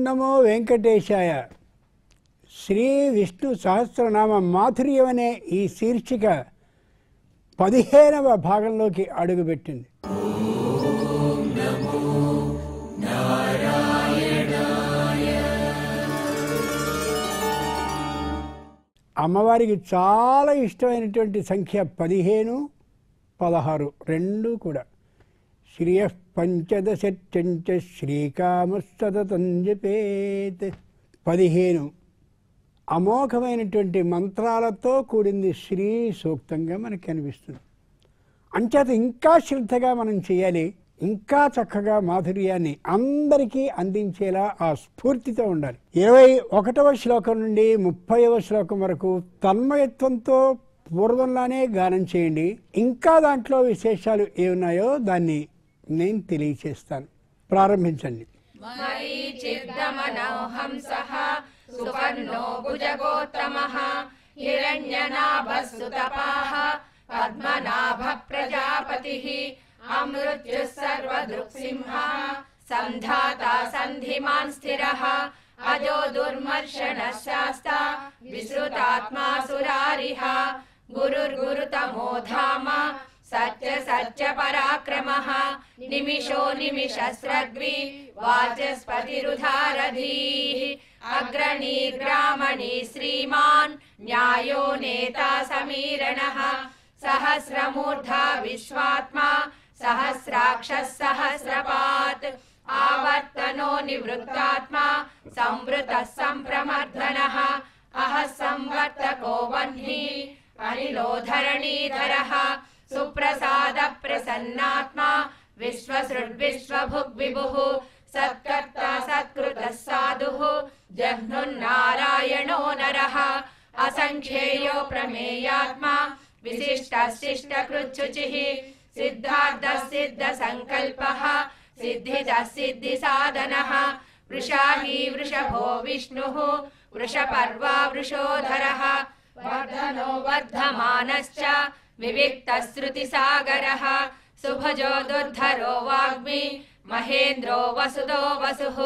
నమో వెంకటేశాయ. శ్రీ విష్ణు సహస్రనామ మాధుర్యం అనే ఈ శీర్షిక 15వ భాగంలోకి అడుగుపెట్టింది. అమ్మవారికి చాలా ఇష్టమైనటువంటి సంఖ్య 15, 16 రెండు కూడా. శ్రియ పంచదశంచ శ్రీకామస్తతం జపేత్. 15 అమోఘమైనటువంటి మంత్రాలతో కూడింది శ్రీ సూక్తంగా మనకు కనిపిస్తుంది. అంచేత ఇంకా శ్రద్ధగా మనం చేయాలి, ఇంకా చక్కగా మాధుర్యాన్ని అందరికీ అందించేలా ఆ స్ఫూర్తితో ఉండాలి. 21వ శ్లోకం నుండి 30వ శ్లోకం వరకు తన్మయత్వంతో పూర్వంలానే గానం చేయండి. ఇంకా దాంట్లో విశేషాలు ఏమున్నాయో దాన్ని నేను తెలియచేస్తాను. ప్రారంభించండి. సువర్ణో భుజగోత్తమః హిరణ్యనాభస్తుతపాః పద్మనాభ ప్రజాపతిః అమృత్యుః సర్వదృక్సింహః సంధాతా సంధిమాన్ స్థిరః అజో దుర్మర్షణః శాస్తా విశ్రుతాత్మా సురారిః గురుర్గురుతమో ధామ సత్య సత్య పరాక్రమః నిమిషో నిమిషస్రగ్వి వాచస్పతిరుధారధీః అగ్రణీ గ్రామణీ శ్రీమాన్ న్యాయో నేతా సమీరణః సహస్రమూర్ధా విశ్వాత్మా సహస్రాక్షః సహస్రపాత్ ఆవర్తనో నివృత్తాత్మా సంవృతః సంప్రమర్దనః అహ సంవర్తకో వహ్ని అనిలో ధరణీధరః సుప్రసాద ప్రసన్నాత్మా విశ్వసృడ్విశ్వభుగ్ విభుః సత్కర్త సత్కృతః సాధుః జహ్నున్నారాయణో నరః అసంఖ్యేయో ప్రమేయాత్మా విశిష్టశిష్టకృచ్చుచిః సిద్ధార్థ సిద్ధ సంకల్పః సిద్ధిద సిద్ధి సాధనః వృషాహి వృషభో విష్ణుః వృషపర్వా వృషోధరః వర్ధనో వర్ధమానశ్చ వివిక్త శృతి సాగరః సుభజో దుర్ధరో వాగ్మి మహేంద్రో వసుదో వసుః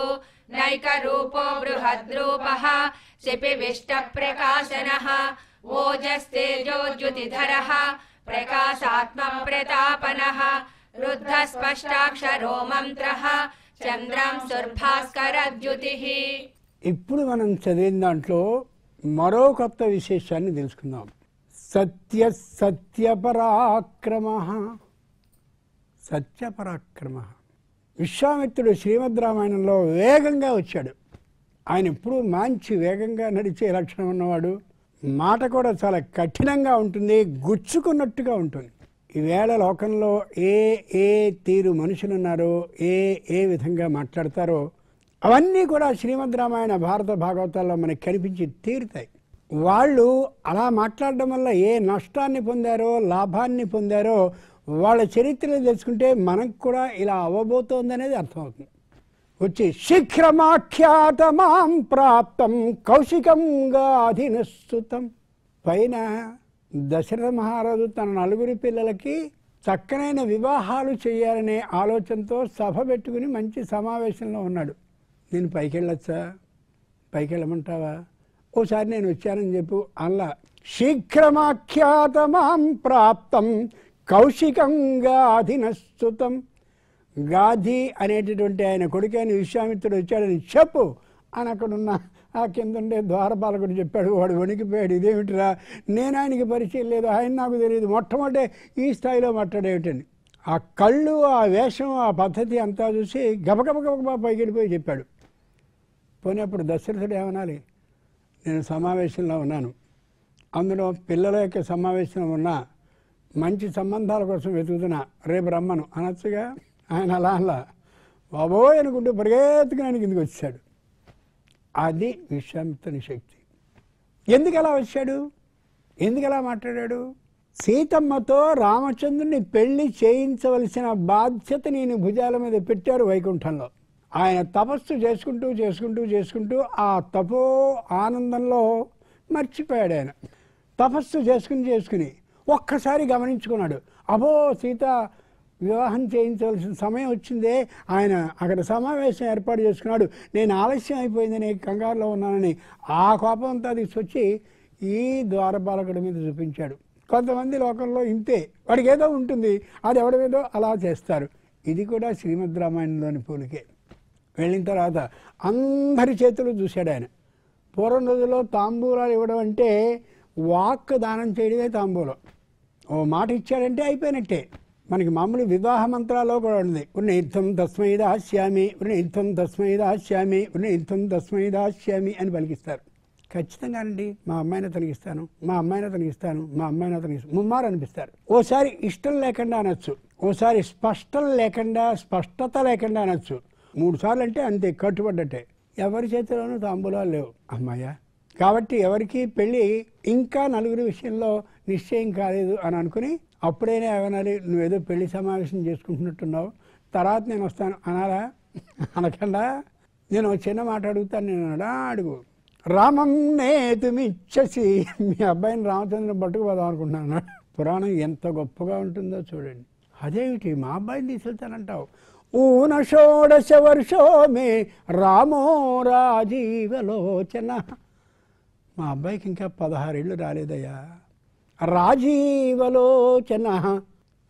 నైకరూపో బృహద్రూపః శిపివిష్ట ప్రకాశనః ఓజస్తేజోజ్యుతిధరః ప్రకాశాత్మ ప్రతాపనః రుద్ధ స్పష్టాక్షరో మంత్రః చంద్రం సుర్భాస్కరద్యుతిః. ఇప్పుడు మనం చదివిన దాంట్లో మరో కొత్త విశేషాన్ని తెలుసుకుందాం. సత్య సత్యపరాక్రమః. సత్యపరాక్రమః. విశ్వామిత్రుడు శ్రీమద్ రామాయణంలో వేగంగా వచ్చాడు. ఆయన ఎప్పుడూ మంచి వేగంగా నడిచే లక్షణం ఉన్నవాడు. మాట కూడా చాలా కఠినంగా ఉంటుంది, గుచ్చుకున్నట్టుగా ఉంటుంది. ఈవేళ లోకంలో ఏ ఏ తీరు మనుషులున్నారో, ఏ ఏ విధంగా మాట్లాడతారో అవన్నీ కూడా శ్రీమద్ రామాయణ భారత భాగవతాల్లో మనకి కనిపించి తీరుతాయి. వాళ్ళు అలా మాట్లాడడం వల్ల ఏ నష్టాన్ని పొందారో, లాభాన్ని పొందారో వాళ్ళ చరిత్రను తెలుసుకుంటే మనకు కూడా ఇలా అవ్వబోతోందనేది అర్థమవుతుంది. వచ్చి శీఘ్రమాఖ్యాతమాం ప్రాప్తం కౌశికంగా అధినస్తుతం. పైన దశరథ మహారాజు తన 4 పిల్లలకి చక్కనైన వివాహాలు చేయాలనే ఆలోచనతో సభ పెట్టుకుని మంచి సమావేశంలో ఉన్నాడు. నేను పైకి వెళ్ళొచ్చా, పైకి వెళ్ళమంటావా, ఓసారి నేను వచ్చానని చెప్పు అలా. శీఘ్రమాఖ్యాతమాం ప్రాప్తం కౌశికంగా అధినస్తుతం. గాధి అనేటటువంటి ఆయన కొడుకైన విశ్వామిత్రుడు వచ్చాడని చెప్పు అని అక్కడున్న ఆ కింద ఉండే ద్వారపాలకుడు చెప్పాడు. వాడు వణికిపోయాడు. ఇదేమిటిరా, నేను ఆయనకి పరిచయం లేదు, ఆయన నాకు తెలియదు, మొట్టమొదటి ఈ స్థాయిలో మాట్లాడేమిటని. ఆ కళ్ళు, ఆ వేషం, ఆ పద్ధతి అంతా చూసి గబగబగబా పైకి వెళ్ళిపోయి చెప్పాడు. పోనీ అప్పుడు దశరథుడు ఏమనాలి, నేను సమావేశంలో ఉన్నాను, అందులో పిల్లల యొక్క సమావేశంలో ఉన్నా, మంచి సంబంధాల కోసం వెతుకుతున్నా, రేపు రమ్మను అనొచ్చుగా. ఆయన అలా బాబోయ్ అనుకుంటూ పరిగెత్తుకుని ఆయన కిందకి వచ్చాడు. అది విశ్వామిత్రుని శక్తి. ఎందుకు అలా వచ్చాడు, ఎందుకు అలా మాట్లాడాడు? సీతమ్మతో రామచంద్రుని పెళ్లి చేయించవలసిన బాధ్యత నేను భుజాల మీద పెట్టారు వైకుంఠంలో. ఆయన తపస్సు చేసుకుంటూ చేసుకుంటూ చేసుకుంటూ ఆ తపో ఆనందంలో మర్చిపోయాడు. ఆయన తపస్సు చేసుకుని ఒక్కసారి గమనించుకున్నాడు, అబో సీత వివాహం చేయించవలసిన సమయం వచ్చిందే, ఆయన అక్కడ సమావేశం ఏర్పాటు చేసుకున్నాడు, నేను ఆలస్యం అయిపోయిందని కంగారులో ఉన్నానని ఆ కోపం అంతా తీసుకొచ్చి ఈ ద్వారపాలకుడి మీద చూపించాడు. కొంతమంది లోకంలో ఇంతే, వాడికి ఏదో ఉంటుంది, అది ఎవడమేదో అలా చేస్తారు. ఇది కూడా శ్రీమద్ రామాయణంలోని పోలికే. వెళ్ళిన తర్వాత అందరి చేతులు చూశాడు ఆయన. పూర్వం రోజుల్లో తాంబూలాలు ఇవ్వడం అంటే వాక్ దానం చేయడమే తాంబూలం. ఓ మాట ఇచ్చాడంటే అయిపోయినట్టే. మనకి మామూలు వివాహ మంత్రాల్లో కూడా ఉంది, వృణీర్థం తస్మై దాస్యామి, వృణీర్థం తస్మై దాస్యామి, వృణీర్థం తస్మై దాస్యామి అని పలికిస్తారు. ఖచ్చితంగా అండి, మా అమ్మాయిని తొలగిస్తాను, మా అమ్మాయిని తొలగిస్తాను, మా అమ్మాయిని తొలగిస్తాను ముమ్మారు అనిపిస్తారు. ఓసారి ఇష్టం లేకుండా అనొచ్చు, ఓసారి స్పష్టత లేకుండా అనొచ్చు. 3 సార్లు అంటే అంతే, కట్టుబడ్డట్టే. ఎవరి చేతిలోనూ తాంబూలాలు లేవు అమ్మాయ్యా. కాబట్టి ఎవరికి పెళ్ళి ఇంకా నలుగురి విషయంలో నిశ్చయం కాలేదు అని అనుకుని అప్పుడైనా ఏమనాలి, నువ్వేదో పెళ్లి సమావేశం చేసుకుంటున్నట్టున్నావు, తర్వాత నేను వస్తాను అనాలా? అనకుండా నేను చిన్న మాట అడుగుతాను, నేను అడుగు. రామం నేతుమిచ్చసి, మీ అబ్బాయిని రామచంద్రుని పట్టుకుపోదాం అనుకుంటున్నాను. పురాణం ఎంత గొప్పగా ఉంటుందో చూడండి. అదేమిటి మా అబ్బాయిని తీసుకెళ్తానంటావు? ఊన షోడశ వర్షో మే రామో రాజీవలోచన. మా అబ్బాయికి ఇంకా 16 ఏళ్ళు రాలేదయ్యా. రాజీవలోచన,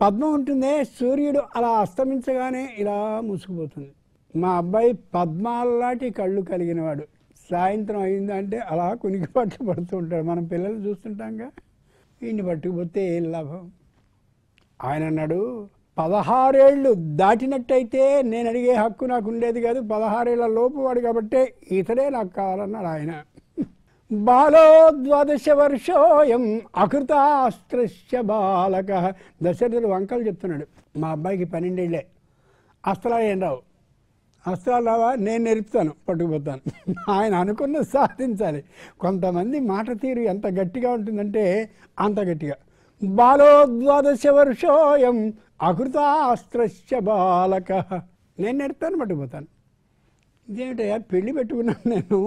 పద్మం ఉంటుందే, సూర్యుడు అలా అస్తమించగానే ఇలా మూసుకుపోతుంది. మా అబ్బాయి పద్మాల్లాంటి కళ్ళు కలిగినవాడు. సాయంత్రం అయిందంటే అలా కునికి పట్టు పడుతూ ఉంటాడు. మనం పిల్లలు చూస్తుంటాంగా, వీడిని పట్టుకుపోతే ఏం లాభం? ఆయన అన్నాడు, 16 ఏళ్ళు దాటినట్టయితే నేను అడిగే హక్కు నాకు ఉండేది కాదు, 16 ఏళ్ల లోపు వాడు కాబట్టి ఇతడే నాకు కావాలన్నాడు ఆయన. బాలో 12 వర్షోయం అకృతాస్త్రస్య బాలక. దశరథుడు వంకలు చెప్తున్నాడు, మా అబ్బాయికి 12 ఏళ్ళే, అస్త్రాలు ఏం రావు. అస్త్రాలు రావా, నేను నేర్పుతాను, పట్టుకుపోతాను. ఆయన అనుకున్నది సాధించాలి. కొంతమంది మాట తీరు ఎంత గట్టిగా ఉంటుందంటే అంత గట్టిగా. బాలో 12 వర్షోయం అకృతాస్త్రస్య బాలక, నేను నేర్పుతాను, పట్టుకుపోతాను. ఇదేమిటయ్యా, పెళ్ళి పెట్టుకున్నాను నేను,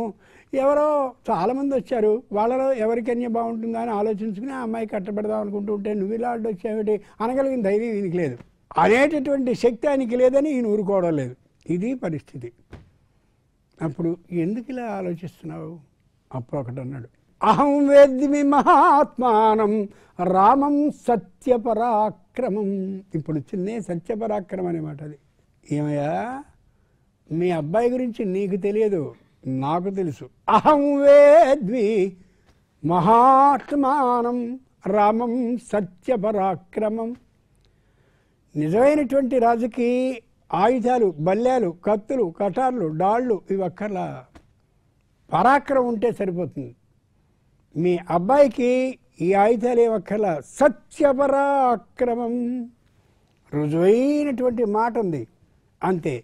ఎవరో చాలామంది వచ్చారు, వాళ్ళలో ఎవరికన్య బాగుంటుందా అని ఆలోచించుకుని ఆ అమ్మాయి కట్టబెడదాం అనుకుంటూ ఉంటే నువ్వు ఇలా అడ్డొచ్చావేమిటి అనగలిగిన ధైర్యం ఈయనకి లేదు, అనేటటువంటి శక్తి ఆయనకి లేదని ఈయన ఊరుకోవడం లేదు. ఇది పరిస్థితి. అప్పుడు ఎందుకు ఇలా ఆలోచిస్తున్నావు? అప్పుడు ఒకటి అన్నాడు, అహం వేద్మి మహాత్మానం రామం సత్యపరాక్రమం. ఇప్పుడు చిన్నే సత్యపరాక్రమం అనే మాట. అది ఏమయ్యా, మీ అబ్బాయి గురించి నీకు తెలియదు, నాకు తెలుసు. అహం వేద్మి మహాత్మానం రామం సత్యపరాక్రమం. నిజమైనటువంటి రాజుకి ఆయుధాలు, బల్యాలు, కత్తులు, కటార్లు, డాళ్ళు ఇవి అక్కర్లా, పరాక్రమం ఉంటే సరిపోతుంది. మీ అబ్బాయికి ఈ ఆయుధాలు ఏమక్కర్లా, సత్యపరాక్రమం, రుజువైనటువంటి మాట ఉంది అంతే.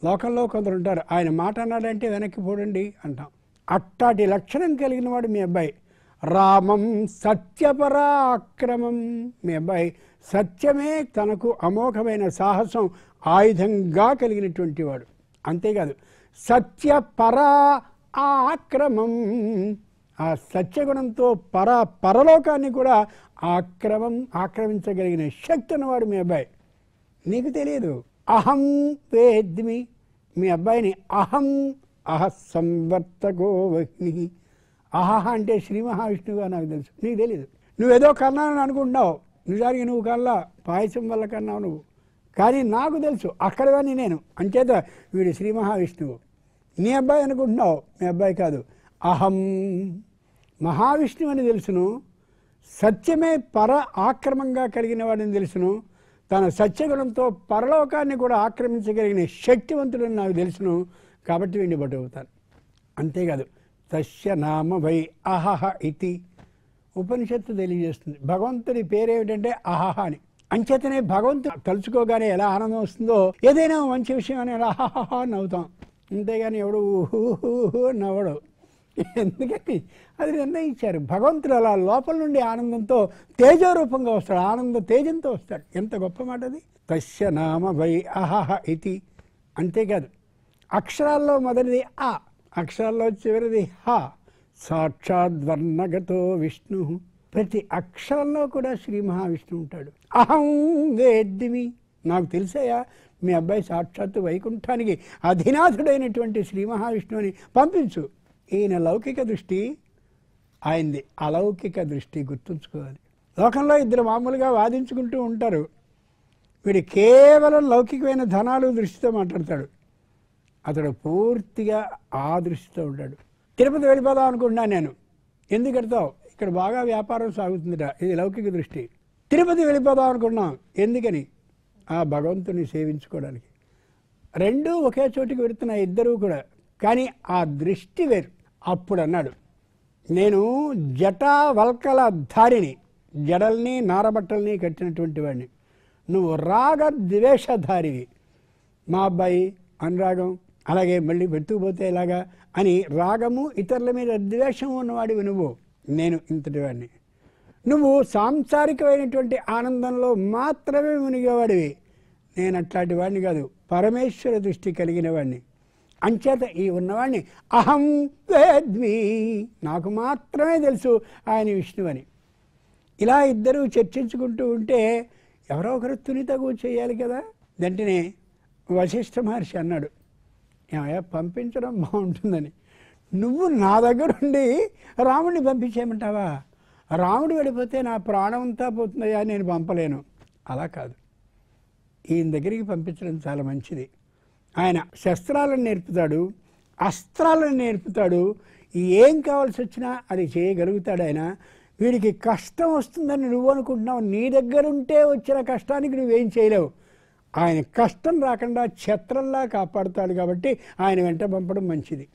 లోకంలో కొందరు ఉంటారు, ఆయన మాట అన్నాడంటే వెనక్కి పోడండి అంటాం. అట్టాటి లక్షణం కలిగిన వాడు మీ అబ్బాయి. రామం సత్యపరాక్రమం, మీ అబ్బాయి సత్యమే తనకు అమోఘమైన సాహసం ఆయుధంగా కలిగినటువంటి వాడు. అంతేకాదు, సత్యపరా ఆక్రమం, ఆ సత్యగుణంతో పరలోకాన్ని కూడా ఆక్రమించగలిగిన శక్తి ఉన్నవాడు మీ అబ్బాయి. నీకు తెలియదు. అహం వేద్మి, మీ అబ్బాయిని అహం అహ సంవర్తకో వహ్ని. అహహ అంటే శ్రీ మహావిష్ణువుగా నాకు తెలుసు, నీకు తెలియదు. నువ్వేదో కన్నానని అనుకుంటున్నావు, నిజానికి నువ్వు కల్లా పాయసం వల్ల కన్నావు నువ్వు, కానీ నాకు తెలుసు అక్కడగాని నేను. అంచేత వీడు శ్రీ మహావిష్ణువు. నీ అబ్బాయి అనుకుంటున్నావు, మీ అబ్బాయి కాదు. అహం మహావిష్ణువు అని తెలుసును, సత్యమే ఆక్రమంగా కలిగిన వాడిని తెలుసును, తన సత్యగుణంతో పరలోకాన్ని కూడా ఆక్రమించగలిగిన శక్తివంతుడని నాకు తెలుసును, కాబట్టి వీడిని పట్టుకుతాను. అంతేకాదు, తస్య నామ వై అహహ ఇతి ఉపనిషత్తు తెలియజేస్తుంది. భగవంతుడి పేరేమిటంటే అహహ అని. అంచేతనే భగవంతుడు తలుచుకోగానే ఎలా ఆనందం వస్తుందో, ఏదైనా మంచి విషయం అని ఎలా అహహ నవ్వుతాం. అంతేగాని ఎవడు ఊహూ నవ్వడు. ఎందుకని అది నిర్ణయించారు. భగవంతుడు అలా లోపల నుండి ఆనందంతో తేజోరూపంగా వస్తాడు, ఆనంద తేజంతో వస్తాడు. ఎంత గొప్ప మాట అది. తస్య నామ వై అహహ ఇతి. అంతేకాదు, అక్షరాల్లో మొదటిది అ, అక్షరాల్లో చివరిది హ. సాక్షాద్వర్ణగతో విష్ణు. ప్రతి అక్షరంలో కూడా శ్రీ మహావిష్ణువు ఉంటాడు. అహం వేద్మి, నాకు తెలిసాయా మీ అబ్బాయి సాక్షాత్తు వైకుంఠానికి అధినాథుడైనటువంటి శ్రీ మహావిష్ణువుని పంపించు. ఈయన లౌకిక దృష్టి, ఆయనది అలౌకిక దృష్టి, గుర్తుంచుకోవాలి. లోకంలో ఇద్దరు మామూలుగా వాదించుకుంటూ ఉంటారు. వీడు కేవలం లౌకికమైన ధనాలు దృష్టితో మాట్లాడతాడు, అతడు పూర్తిగా ఆ దృష్టితో ఉంటాడు. తిరుపతి వెళ్ళిపోదాం అనుకుంటున్నాను నేను. ఎందుకు వెళ్తావు? ఇక్కడ బాగా వ్యాపారం సాగుతుందిట, ఇది లౌకిక దృష్టి. తిరుపతి వెళ్ళిపోదాం అనుకుంటున్నాం, ఎందుకని? ఆ భగవంతుని సేవించుకోవడానికి. రెండూ ఒకే చోటికి వెళుతున్నాయి ఇద్దరూ కూడా, కానీ ఆ దృష్టి వేరు. అప్పుడు అన్నాడు, నేను జటా వల్కల ధారిని, జడల్ని నారబట్టల్ని కట్టినటువంటి వాడిని, నువ్వు రాగ ద్వేషధారివి. మా అబ్బాయి అనురాగం, అలాగే మళ్ళీ పెట్టుకుపోతే ఇలాగా అని రాగము ఇతరుల మీద ద్వేషము ఉన్నవాడివి నువ్వు, నేను ఇంతటి వాడిని. నువ్వు సాంసారికమైనటువంటి ఆనందంలో మాత్రమే మునిగేవాడివి, నేను అట్లాంటి వాడిని కాదు, పరమేశ్వర దృష్టి కలిగిన వాడిని. అంచేత ఈ ఉన్నవాడిని అహం వేద్మి, నాకు మాత్రమే తెలుసు ఆయన విష్ణువు అని. ఇలా ఇద్దరూ చర్చించుకుంటూ ఉంటే ఎవరో ఒకరు తునితగు చేయాలి కదా. వెంటనే వశిష్ఠ మహర్షి అన్నాడు, ఏమయ్యా పంపించడం బాగుంటుందని, నువ్వు నా దగ్గరుండి రాముడిని పంపించేయమంటావా? రాముడు వెళ్ళిపోతే నా ప్రాణం అంతా పోతుందయ్యా, నేను పంపలేను. అలా కాదు, ఈయన దగ్గరికి పంపించడం చాలా మంచిది. ఆయన శస్త్రాలను నేర్పుతాడు, అస్త్రాలను నేర్పుతాడు, ఏం కావాల్సి వచ్చినా అది చేయగలుగుతాడు ఆయన. వీడికి కష్టం వస్తుందని నువ్వు అనుకుంటున్నావు, నీ దగ్గరుంటే వచ్చిన కష్టానికి నువ్వేం చేయలేవు. ఆయన కష్టం రాకుండా ఛత్రంలా కాపాడుతాడు కాబట్టి ఆయన వెంట పంపడం మంచిది.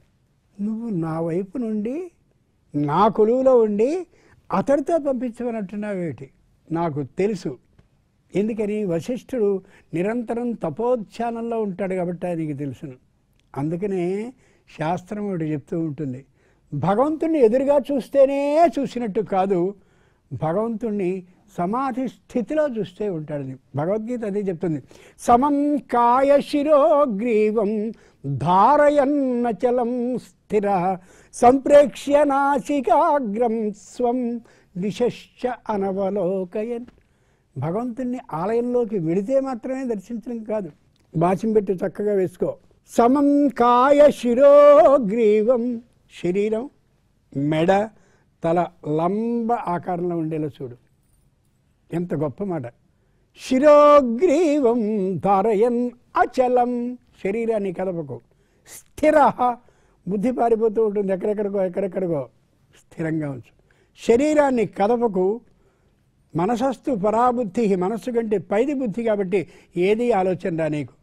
నువ్వు నా వైపు నుండి నా కొలువులో ఉండి అతడితో పంపించమన్నట్టున్నావేటి? నాకు తెలుసు. ఎందుకని? వశిష్ఠుడు నిరంతరం తపోధ్యానంలో ఉంటాడు కాబట్టి ఆయనకి తెలుసును. అందుకనే శాస్త్రం ఒకటి చెప్తూ ఉంటుంది, భగవంతుణ్ణి ఎదురుగా చూస్తేనే చూసినట్టు కాదు, భగవంతుణ్ణి సమాధి స్థితిలో చూస్తే ఉంటాడని భగవద్గీత అదే చెప్తుంది. సమం కాయ శిరోగ్రీవం ధారయన్నచలం స్థిర సంప్రేక్ష్య నాసికాగ్రం స్వం దిశశ్చ అనవలోకయన్. భగవంతుణ్ణి ఆలయంలోకి వెళితే మాత్రమే దర్శించడం కాదు, బాచిం పెట్టి చక్కగా వేసుకో. సమం కాయ శిరోగ్రీవం, శరీరం, మెడ, తల లంబ ఆకారంలో ఉండేలా చూడు. ఎంత గొప్ప మాట. శిరోగ్రీవం ధారయన్ అచలం, శరీరాన్ని కదపకు. స్థిర, బుద్ధి పారిపోతూ ఉంటుంది ఎక్కడెక్కడికో, స్థిరంగా ఉంచు. శరీరాన్ని కదపకు. మనసస్తు పరాబుద్ధి, మనస్సు కంటే పైది బుద్ధి కాబట్టి ఏది ఆలోచన రా నీకు.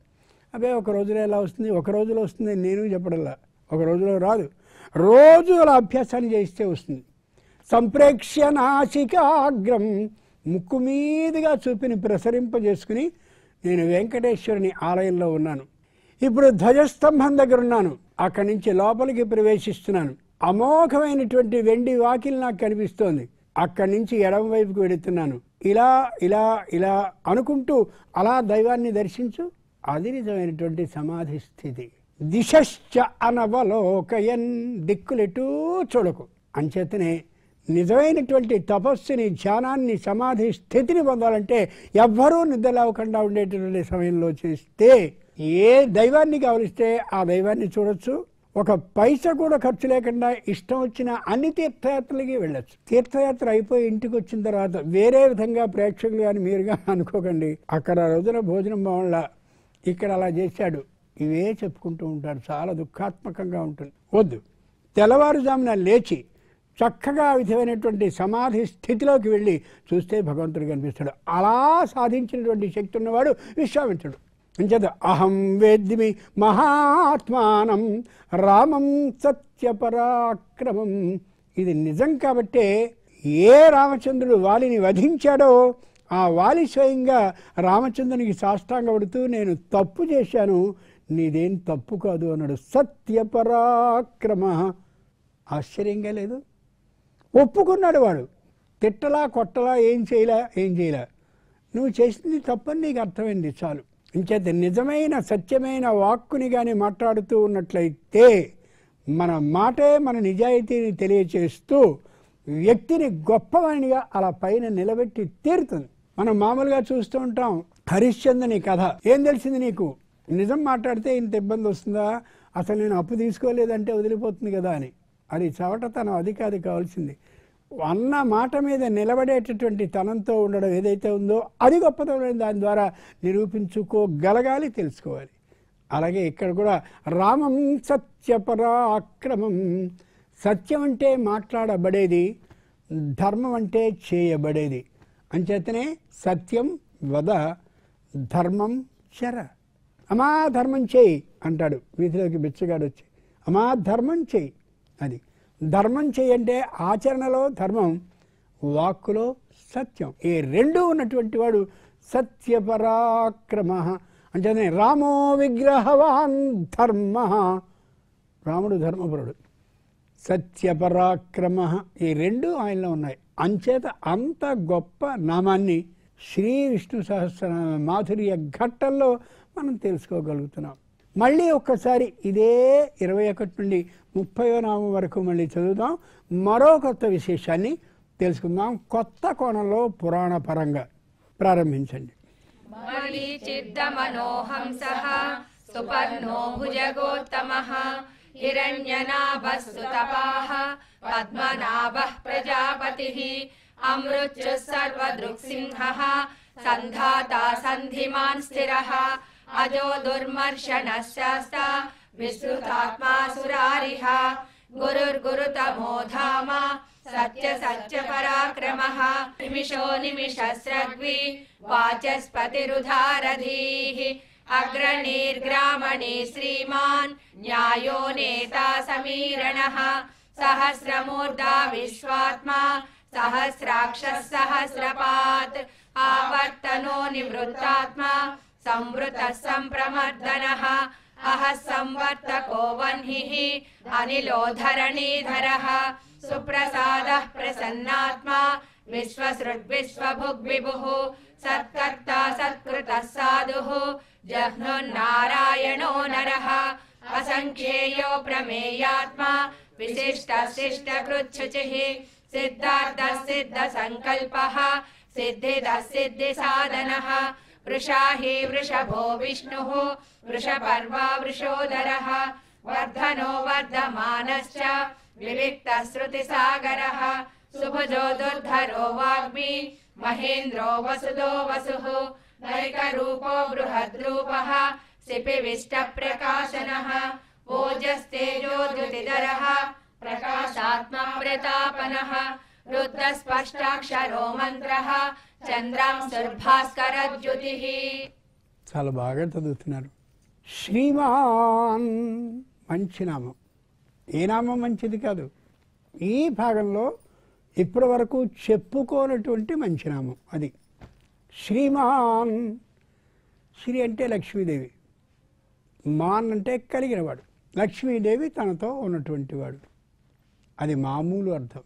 అదే ఒక రోజులో ఎలా వస్తుంది, ఒక రోజులో వస్తుంది నేను చెప్పడంలా, ఒక రోజులో రాదు, రోజు అలా అభ్యాసాన్ని చేయిస్తే వస్తుంది. సంప్రేక్ష్య నాసికాగ్రం, ముక్కు మీదుగా చూపిని ప్రసరింపజేసుకుని నేను వెంకటేశ్వరుని ఆలయంలో ఉన్నాను. ఇప్పుడు ధ్వజస్తంభం దగ్గర ఉన్నాను, అక్కడి నుంచి లోపలికి ప్రవేశిస్తున్నాను. అమోఘమైనటువంటి వెండి వాకిలి నాకు కనిపిస్తోంది, అక్కడి నుంచి ఎడమ వైపుకు వెళుతున్నాను. ఇలా ఇలా ఇలా అనుకుంటూ అలా దైవాన్ని దర్శించు, అది నిజమైనటువంటి సమాధి స్థితి. దిశశ్చ అనవలోకయన్, దిక్కులెటూ చూడకు. అంచేతనే నిజమైనటువంటి తపస్సుని, ధ్యానాన్ని, సమాధి స్థితిని పొందాలంటే ఎవ్వరూ నిద్రలేవకుండా ఉండేటటువంటి సమయంలో చేస్తే ఏ దైవాన్ని కావలిస్తే ఆ దైవాన్ని చూడొచ్చు. ఒక పైసా కూడా ఖర్చు లేకుండా ఇష్టం వచ్చిన అన్ని తీర్థయాత్రలకి వెళ్ళొచ్చు. తీర్థయాత్ర అయిపోయి ఇంటికి వచ్చిన తర్వాత వేరే విధంగా ప్రేక్షకులు కానీ మీరుగా అనుకోకండి, అక్కడ రోజున భోజనం బాగుండా, ఇక్కడ అలా చేశాడు, ఇవే చెప్పుకుంటూ ఉంటారు. చాలా దుఃఖాత్మకంగా ఉంటుంది. వద్దు, తెల్లవారుజామున లేచి చక్కగా విధమైనటువంటి సమాధి స్థితిలోకి వెళ్ళి చూస్తే భగవంతుడు కనిపిస్తాడు. అలా సాధించినటువంటి శక్తి ఉన్నవాడు విశ్వామిత్రుడు. అంచేత అహం వేద్మి మహాత్మానం రామం సత్యపరాక్రమం. ఇది నిజం కాబట్టే ఏ రామచంద్రుడు వాలిని వధించాడో ఆ వాలి స్వయంగా రామచంద్రునికి సాష్టాంగపడుతూ నేను తప్పు చేశాను, నీదేం తప్పు కాదు అన్నాడు. సత్యపరాక్రమ. ఆశ్చర్యంగా లేదు? ఒప్పుకున్నాడు వాడు. తిట్టలా కొట్టలా ఏం చేయలే. నువ్వు చేసింది తప్పని నీకు అర్థమైంది చాలు. ఇంచేత నిజమైన సత్యమైన వాక్కుని కానీ మాట్లాడుతూ ఉన్నట్లయితే మన మాటే మన నిజాయితీని తెలియచేస్తూ వ్యక్తిని గొప్పవాణిగా అలా పైన నిలబెట్టి తీరుతుంది. మనం మామూలుగా చూస్తూ ఉంటాం, హరిశ్చంద్రుని కథ ఏం తెలిసింది నీకు? నిజం మాట్లాడితే ఇంత ఇబ్బంది వస్తుందా? అసలు నేను అప్పు తీసుకోలేదంటే వదిలిపోతుంది కదా అని. అది చవటతనం, అది కాదు కావాల్సింది. అన్న మాట మీద నిలబడేటటువంటి తనంతో ఉండడం ఏదైతే ఉందో అది గొప్పతనం. దాని ద్వారా నిరూపించుకోగలగాలి, తెలుసుకోవాలి. అలాగే ఇక్కడ కూడా రామం సత్యపరాక్రమం. సత్యం అంటే మాట్లాడబడేది, ధర్మం అంటే చేయబడేది. అంచేతనే సత్యం వద, ధర్మం చర. అమా ధర్మం చేయి అంటాడు వీధిలోకి బిచ్చగాడు వచ్చి. అమా ధర్మం చేయి. అది ధర్మం చేయి అంటే ఆచరణలో ధర్మం, వాక్కులో సత్యం. ఈ రెండు ఉన్నటువంటి వాడు సత్యపరాక్రమ. అంటేనే రామో విగ్రహవాన్ ధర్మ. రాముడు ధర్మపరుడు, సత్యపరాక్రమ. ఈ రెండు ఆయనలో ఉన్నాయి. అంచేత అంత గొప్ప నామాన్ని శ్రీ విష్ణు సహస్రనామ మాధుర్య ఘట్టంలో మనం తెలుసుకోగలుగుతున్నాం. మళ్ళీ ఒక్కసారి ఇదే 21 నుండి 30వ నామం వరకు మళ్ళీ చదువుదాం. మరో కొత్త విశేషాన్ని తెలుసుకుందాం కొత్త కోణంలో పురాణ పరంగా. ప్రారంభించండి. మరీచిర్దమనోహంసః సుపర్ణో భుజగోత్తమః హిరణ్యనాభः సుతపాః పద్మనాభः ప్రజాపతిః అమృత్యుః సర్వదృక్సింహः సంధాతా సంధిమాన్ స్థిరः అజో దుర్మర్షణస్యాస్త విశ్రుతాత్మా సురారిః గురుర్గురుతమో ధామ సత్య సత్య పరాక్రమః నిమిషో నిమిషస్రగ్వి వాచస్పతిరుధారధీః అగ్రణీర్గ్రామణీ శ్రీమాన్ న్యాయో నేతా సమీరణః సహస్రమూర్ధా విశ్వాత్మా సహస్రాక్షः సహస్రపాత్ ఆవర్తనో నివృత్తాత్మా సంవృతః సంప్రమర్దనః అహః సంవర్తకో వహ్నిః అనిలో ధరణీధరః సుప్రసాదః ప్రసన్నాత్మా విశ్వసృగ్విశ్వభుగ్విభుః సత్కర్తా సత్కృతः సాధుః జహ్నుర్నారాయణో నరః అసంఖ్యేయో ప్రమేయాత్మా విశిష్టశిష్టకృచ్ఛుచిః సిద్ధార్థः సిద్ధసంకల్పः సిద్ధిదः సిద్ధిసాధనः వృషా హి వృషభో విష్ణుః వృషపర్వా వృషోదరः వర్ధనో వర్ధమానశ్చ వివిక్తः శృతిసాగరः సుభుజో దుర్ధరో వాగ్మి మహేంద్రో వసుదో వసుః నైకరూపో బృహద్రూపः సిపివిష్టప్రకాశనः ఓజస్తేజో ద్యుతిధరः ప్రకాశాత్మ ప్రతాపనః రుద్రస్పష్టాక్షరో మంత్రః చంద్రాంశుర్భాస్కరద్యుతిః. చాలా బాగా చదువుతున్నారు. శ్రీమాన్ మంచి నామం. ఏ నామం మంచిది కాదు. ఈ భాగంలో ఇప్పటి వరకు చెప్పుకోనటువంటి మంచి నామం అది శ్రీమాన్. శ్రీ అంటే లక్ష్మీదేవి, మాన్ అంటే కలిగినవాడు. లక్ష్మీదేవి తనతో ఉన్నటువంటి వాడు. అది మామూలు అర్థం,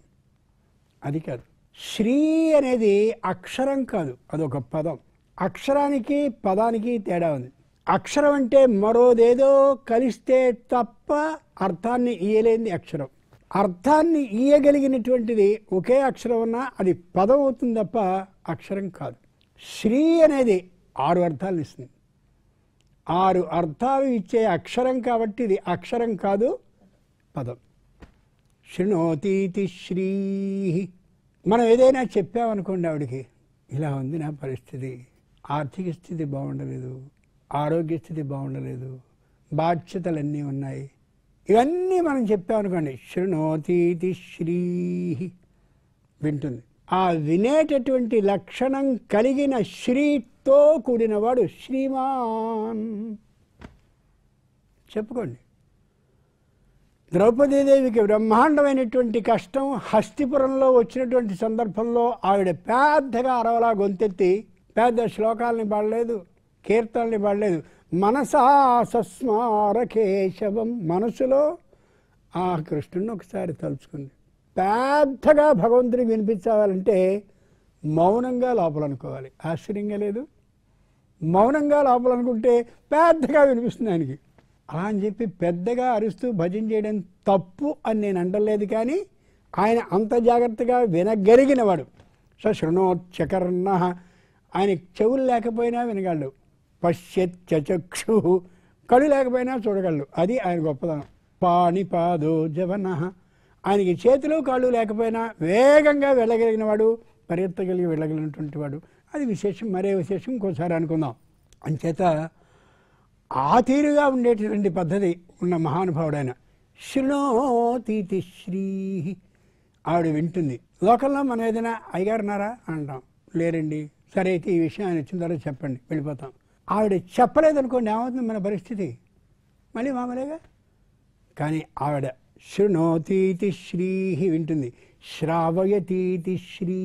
అది కాదు. శ్రీ అనేది అక్షరం కాదు, అదొక పదం. అక్షరానికి పదానికి తేడా ఉంది. అక్షరం అంటే మరోదేదో కలిస్తే తప్ప అర్థాన్ని ఇయ్యలేని అక్షరం. అర్థాన్ని ఇయ్యగలిగినటువంటిది ఒకే అక్షరం ఉన్నా అది పదం అవుతుంది తప్ప అక్షరం కాదు. శ్రీ అనేది 6 అర్థాలు ఇస్తుంది. 6 అర్థాలు ఇచ్చే అక్షరం కాబట్టి ఇది అక్షరం కాదు, పదం. శృణోతీతి శ్రీ. మనం ఏదైనా చెప్పామనుకోండి ఆవిడికి, ఇలా ఉంది నా పరిస్థితి, ఆర్థిక స్థితి బాగుండలేదు, ఆరోగ్య స్థితి బాగుండలేదు, బాధ్యతలన్నీ ఉన్నాయి, ఇవన్నీ మనం చెప్పామనుకోండి, శృణోతీతి శ్రీ వింటుంది. ఆ వినేటటువంటి లక్షణం కలిగిన శ్రీతో కూడినవాడు శ్రీమాన్. చెప్పుకోండి. ద్రౌపదీదేవికి బ్రహ్మాండమైనటువంటి కష్టం హస్తిపురంలో వచ్చినటువంటి సందర్భంలో ఆవిడ పెద్దగా అరవలా గొంతెత్తి పెద్ద శ్లోకాలని పాడలేదు, కీర్తనల్ని పాడలేదు. మనసా సస్మార కేశవం. మనసులో ఆ కృష్ణుని ఒకసారి తలుచుకుంది. పెద్దగా భగవంతుడికి వినిపించాలంటే మౌనంగా లోపలనుకోవాలి. ఆశ్చర్యంగా లేదు? మౌనంగా లోపలనుకుంటే పెద్దగా వినిపిస్తుంది ఆయనకి. అలా అని చెప్పి పెద్దగా అరుస్తూ భజన చేయడం తప్పు అని నేను అంటలేదు, కానీ ఆయన అంత జాగ్రత్తగా వినగలిగినవాడు. శృణోచ్చకర్ణ ఆయన చెవులు లేకపోయినా వినగలడు. పశ్యత్యచక్షు, కళ్ళు లేకపోయినా చూడగలడు. అది ఆయన గొప్పదనం. పాణిపాదో జవన, ఆయనకి చేతులు కాళ్ళు లేకపోయినా వేగంగా వెళ్ళగలిగిన వాడు, పరిగెత్తగలిగి వెళ్ళగలిగినటువంటి వాడు. అది విశేషం. మరే విశేషం ఇంకోసారి అనుకుందాం. అంచేత ఆ తీరుగా ఉండేటటువంటి పద్ధతి ఉన్న మహానుభావుడైన. శృణోతీతి శ్రీ, ఆవిడ వింటుంది. లోకల్లో మనం ఏదైనా అయ్యగారున్నారా అంటాం, లేరండి. సరే అయితే ఈ విషయం ఆయన వచ్చిన తర్వాత చెప్పండి, వెళ్ళిపోతాం. ఆవిడ చెప్పలేదనుకోండి, ఏమవుతుంది మన పరిస్థితి? మళ్ళీ మామూలుగా. కానీ ఆవిడ శృణోతీతి శ్రీ వింటుంది. శ్రావయతీతి శ్రీ,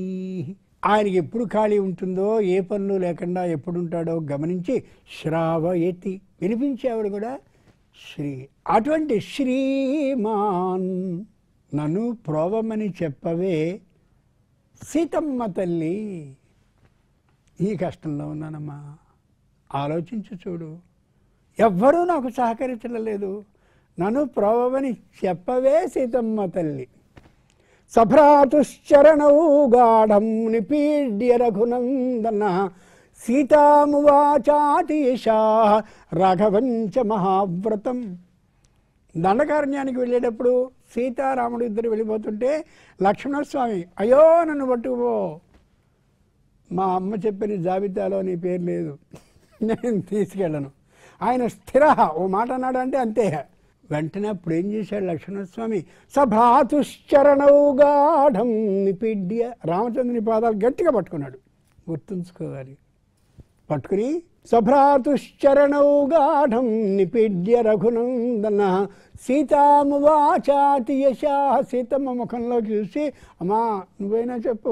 ఆయనకి ఎప్పుడు ఖాళీ ఉంటుందో, ఏ పనులు లేకుండా ఎప్పుడు ఉంటాడో గమనించి శ్రావయతి, వినిపించే ఆవిడ కూడా శ్రీ. అటువంటి శ్రీమాన్, నన్ను ప్రోవమని చెప్పవే సీతమ్మ తల్లి. ఈ కష్టంలో ఉన్నానమ్మా, ఆలోచించు చూడు, ఎవ్వరూ నాకు సహకరించడం లేదు, నన్ను ప్రోవమని చెప్పవే సీతమ్మ తల్లి. సభ్రాతుశ్చరణౌ గాఢం నిపీడ్య రఘునందన సీతామువాచాతిషా రాఘవంచ మహావ్రతం. దండకారణ్యానికి వెళ్ళేటప్పుడు సీతారాముడు ఇద్దరు వెళ్ళిపోతుంటే లక్ష్మణస్వామి, అయ్యో నన్ను పట్టుకుపో, మా అమ్మ చెప్పిన జాబితాలో నీ పేరు లేదు, నేను తీసుకెళ్ళను. ఆయన స్థిర, ఓ మాట అన్నాడు అంటే అంతే. వెంటనే అప్పుడు ఏం చేశాడు లక్ష్మణస్వామి? సభ్రాతుశ్చరణౌ గాఢం నిపీడ్య, రామచంద్రుని పాదాలు గట్టిగా పట్టుకున్నాడు. గుర్తుంచుకోవాలి. పట్టుకుని సభ్రాతుశ్చరణౌ గాఢం నిపీడ్య రఘునందన సీతామువాచాతి యశా, సీతమ్మ ముఖంలో చూసి, అమ్మా నువ్వైనా చెప్పు.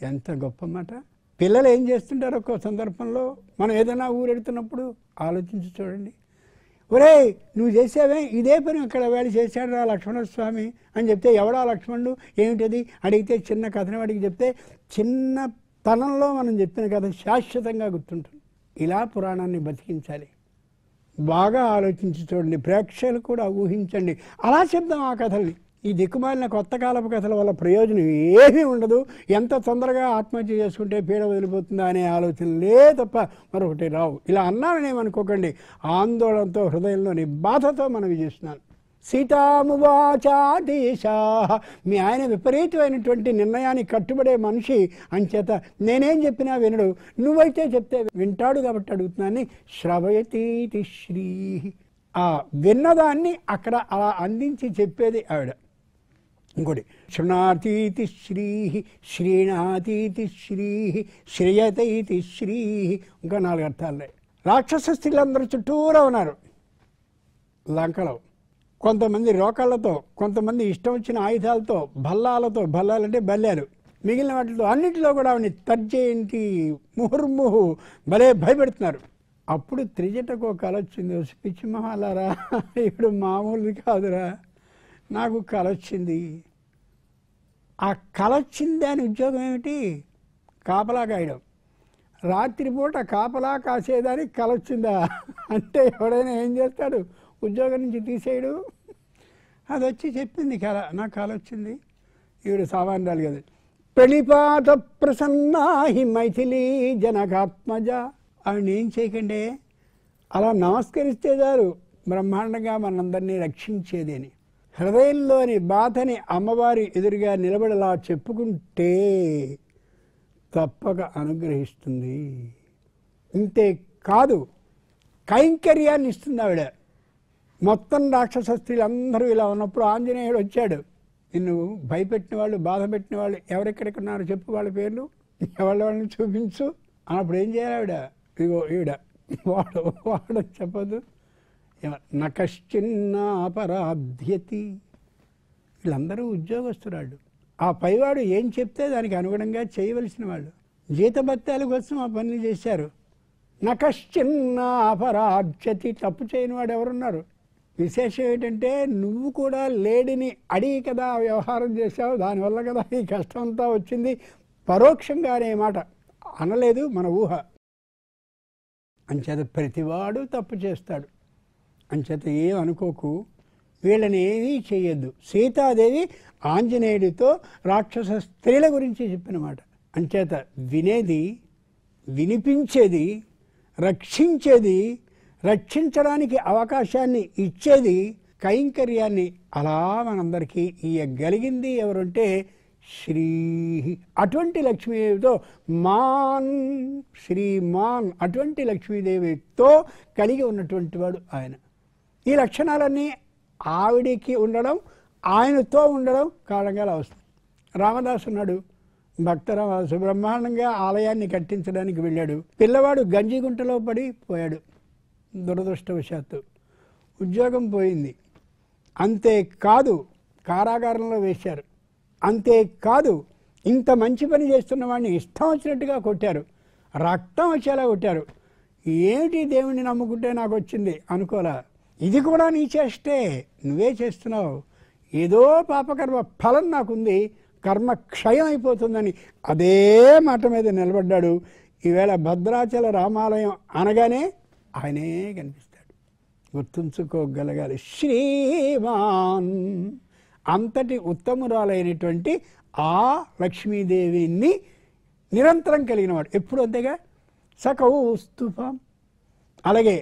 ఎంత గొప్ప మాట. పిల్లలు ఏం చేస్తుంటారు ఒక్కో సందర్భంలో, మనం ఏదైనా ఊరెడుతున్నప్పుడు ఆలోచించి చూడండి. ఒరే నువ్వు చేసావే ఇదే పని అక్కడ వేళ చేశాడు రా లక్ష్మణస్వామి అని చెప్తే, ఎవడా లక్ష్మణుడు ఏమిటది అడిగితే చిన్న కథని వాడికి చెప్తే, చిన్న తనంలో మనం చెప్పిన కథ శాశ్వతంగా గుర్తుంటుంది. ఇలా పురాణాన్ని బతికించాలి. బాగా ఆలోచించి చూడండి, ప్రేక్షకులు కూడా ఊహించండి. అలా చెప్దాం ఆ కథల్ని. ఈ దిక్కుమాలిన కొత్త కాలపు కథల వల్ల ప్రయోజనం ఏమీ ఉండదు. ఎంత తొందరగా ఆత్మహత్య చేసుకుంటే పీడ వదిలిపోతుందా అనే ఆలోచనలే తప్ప మరొకటి రావు. ఇలా అన్నాననేమనుకోకండి, ఆందోళనతో హృదయంలోని బాధతో మనవి చేస్తున్నాను. సీతామువాచాదేశా, మీ ఆయన విపరీతమైనటువంటి నిర్ణయానికి కట్టుబడే మనిషి అంచేత నేనేం చెప్పినా వినడు, నువ్వైతే చెప్తే వింటాడు కాబట్టి అడుగుతున్నాను. శ్రవయతీతి శ్రీ, ఆ విన్నదాన్ని అక్కడ అలా అందించి చెప్పేది ఆవిడ. ఇంకోటి శృణాతీతి శ్రీ, శ్రీణాతీతి శ్రీ, శ్రియతైతి శ్రీ, ఇంకా 4 అర్థాలు. రాక్షస స్త్రీలందరూ చుట్టూరా ఉన్నారు లంకలో. కొంతమంది రోకళ్లతో, కొంతమంది ఇష్టం వచ్చిన ఆయుధాలతో, భల్లాలతో, భల్లాలంటే బల్లాలు, మిగిలిన వాటితో అన్నింటిలో కూడా ఆవిడని తర్జేంటి ముహుర్ముహు భలే భయపెడుతున్నారు. అప్పుడు త్రిజటకు ఒక కళ వచ్చింది. పిచ్చి మహాలారా, ఇప్పుడు మామూలు కాదురా, నాకు కళ వచ్చింది. ఆ కళ వచ్చింది దాని ఉద్యోగం ఏమిటి? కాపలా కాయడం. రాత్రిపూట కాపలా కాసేదానికి కళ వచ్చిందా అంటే ఎవడైనా ఏం చేస్తాడు? ఉద్యోగం నుంచి తీసేయడు. అది వచ్చి చెప్పింది కళ, నాకు కళ వచ్చింది. ఈవిడ సామాన్యాలు కదా. ప్రణిపాత ప్రసన్నాహి మైథిలీ జనకాత్మజ, ఆవిడని ఏం చేయకండి, అలా నమస్కరిస్తే చాలు బ్రహ్మాండంగా మనందరినీ రక్షించేది అని. హృదయంలోని బాధని అమ్మవారి ఎదురుగా నిలబడలా చెప్పుకుంటే తప్పక అనుగ్రహిస్తుంది. ఇంతే కాదు, కైంకర్యాన్ని ఇస్తుంది ఆవిడ. మొత్తం రాక్షస స్త్రీలందరూ ఇలా ఉన్నప్పుడు ఆంజనేయుడు వచ్చాడు. నిన్ను భయపెట్టిన వాళ్ళు, బాధ పెట్టిన వాళ్ళు ఎవరెక్కడికి ఉన్నారు చెప్పు, వాళ్ళ పేర్లు, వాళ్ళని చూపించు అన్నప్పుడు ఏం చేయాలి ఆవిడ? ఇగో ఈవిడ, వాడు చెప్పదు. నకశ్చిన్నాపరాధ్యతి. వీళ్ళందరూ ఉద్యోగస్తురాళ్ళు. ఆ పైవాడు ఏం చెప్తే దానికి అనుగుణంగా చేయవలసిన వాళ్ళు. జీతభత్యాల కోసం ఆ పనులు చేశారు. నకశ్చిన్నాపరాధ్యతి, తప్పు చేయని వాడు ఎవరున్నారు? విశేషం ఏంటంటే, నువ్వు కూడా లేడిని అడిగి కదా వ్యవహారం చేశావు, దానివల్ల కదా ఈ కష్టం అంతా వచ్చింది. పరోక్షంగా అనే మాట అనలేదు, మన ఊహ. అంచేత ప్రతివాడు తప్పు చేస్తాడు. అంచేత ఏం అనుకోకు, వీళ్ళని ఏమీ చేయొద్దు. సీతాదేవి ఆంజనేయుడితో రాక్షస స్త్రీల గురించి చెప్పిన మాట. అంచేత వినేది, వినిపించేది, రక్షించేది, రక్షించడానికి అవకాశాన్ని ఇచ్చేది, కైంకర్యాన్ని అలా మనందరికీ ఇయ్యగలిగింది ఎవరంటే శ్రీ. అటువంటి లక్ష్మీదేవితో మాన్, శ్రీమాన్ అటువంటి లక్ష్మీదేవితో కలిగి ఉన్నటువంటి వాడు ఆయన. ఈ లక్షణాలన్నీ ఆవిడికి ఉండడం, ఆయనతో ఉండడం కారణంగా వస్తుంది. రామదాసు ఉన్నాడు, భక్తరామదాసు బ్రహ్మాండంగా ఆలయాన్ని కట్టించడానికి వెళ్ళాడు. పిల్లవాడు గంజిగుంటలో పడి పోయాడు, దురదృష్టవశాత్తు ఉద్యోగం పోయింది. అంతేకాదు కారాగారంలో వేశారు. అంతేకాదు ఇంత మంచి పని చేస్తున్న వాడిని ఇష్టం వచ్చినట్టుగా కొట్టారు, రక్తం వచ్చేలా కొట్టారు. ఏమిటి దేవుణ్ణి నమ్ముకుంటే నాకు వచ్చింది అనుకోలా, ఇది కూడా నీ చేస్తే, నువ్వే చేస్తున్నావు, ఏదో పాపకర్మ ఫలం నాకుంది, కర్మ క్షయం అయిపోతుందని అదే మాట మీద నిలబడ్డాడు. ఈవేళ భద్రాచల రామాలయం అనగానే ఆయనే కనిపిస్తాడు, గుర్తుంచుకోగలగాలి. శ్రీమాన్ అంతటి ఉత్తమురాలైనటువంటి ఆ లక్ష్మీదేవిని నిరంతరం కలిగినవాడు, ఎప్పుడు అంతేగా. సకౌస్తుభం, అలాగే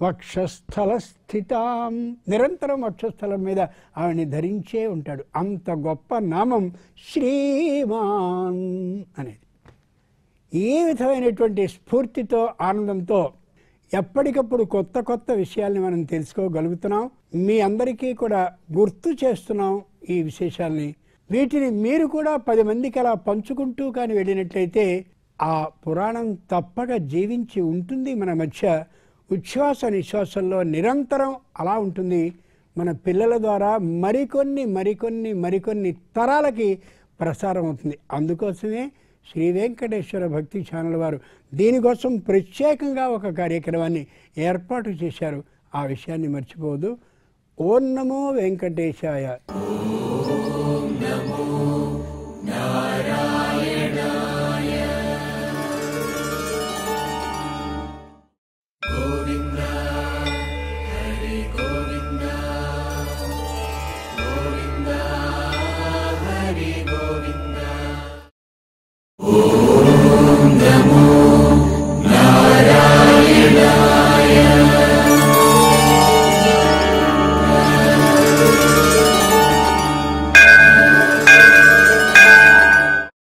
వక్షస్థల స్థితాం, నిరంతరం వక్షస్థలం మీద ఆవిడ్ని ధరించే ఉంటాడు. అంత గొప్ప నామం శ్రీమాన్ అనేది. ఈ విధమైనటువంటి స్ఫూర్తితో, ఆనందంతో ఎప్పటికప్పుడు కొత్త కొత్త విషయాల్ని మనం తెలుసుకోగలుగుతున్నాం. మీ అందరికీ కూడా గుర్తు చేస్తున్నాం ఈ విశేషాల్ని. వీటిని మీరు కూడా 10 మందికి అలా పంచుకుంటూ కానీ వెళ్ళినట్లయితే ఆ పురాణం తప్పక జీవించి ఉంటుంది మన మధ్య. ఉచ్ఛ్వాస నిశ్వాసంలో నిరంతరం అలా ఉంటుంది. మన పిల్లల ద్వారా మరికొన్ని తరాలకి ప్రసారం అవుతుంది. అందుకోసమే శ్రీ వెంకటేశ్వర భక్తి ఛానల్ వారు దీనికోసం ప్రత్యేకంగా ఒక కార్యక్రమాన్ని ఏర్పాటు చేశారు. ఆ విషయాన్ని మర్చిపోవద్దు. ఓం నమో వెంకటేశాయ.